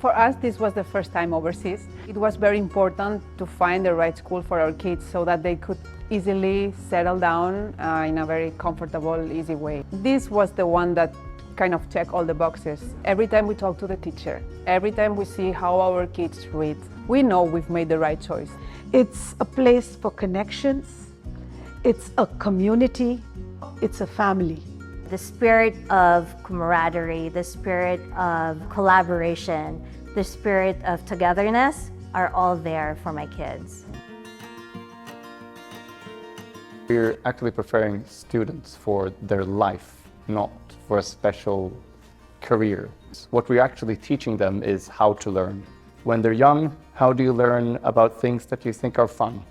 For us, this was the first time overseas. It was very important to find the right school for our kids so that they could easily settle down in a very comfortable, easy way. This was the one that kind of checked all the boxes. Every time we talk to the teacher, every time we see how our kids read, we know we've made the right choice. It's a place for connections, it's a community, it's a family. The spirit of camaraderie, the spirit of collaboration, the spirit of togetherness are all there for my kids. We're actually preparing students for their life, not for a special career. What we're actually teaching them is how to learn. When they're young, how do you learn about things that you think are fun?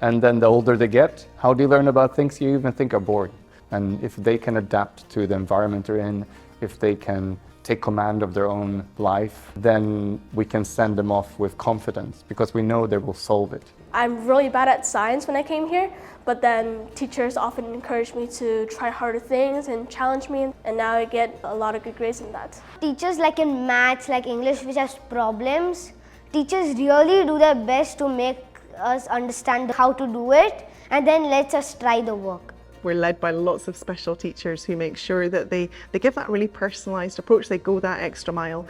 And then the older they get, how do you learn about things you even think are boring? And if they can adapt to the environment they're in, if they can take command of their own life, then we can send them off with confidence because we know they will solve it. I'm really bad at science when I came here, but then teachers often encourage me to try harder things and challenge me, and now I get a lot of good grades in that. Teachers like in maths, like English, which has problems, teachers really do their best to make us understand how to do it and then lets us try the work. We're led by lots of special teachers who make sure that they give that really personalised approach, they go that extra mile.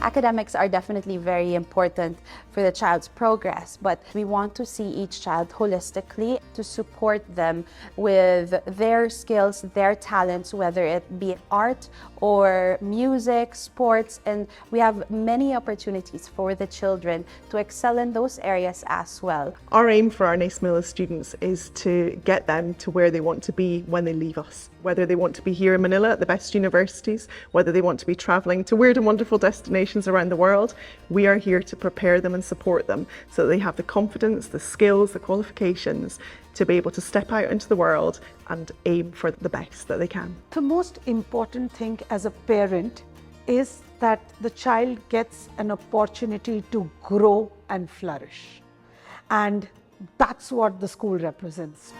Academics are definitely very important for the child's progress, but we want to see each child holistically to support them with their skills, their talents, whether it be art or music, sports, and we have many opportunities for the children to excel in those areas as well. Our aim for our NAIS Manila students is to get them to where they want to be when they leave us. Whether they want to be here in Manila at the best universities, whether they want to be travelling to weird and wonderful destinations around the world, we are here to prepare them and support them so that they have the confidence, the skills, the qualifications to be able to step out into the world and aim for the best that they can. The most important thing as a parent is that the child gets an opportunity to grow and flourish. And that's what the school represents.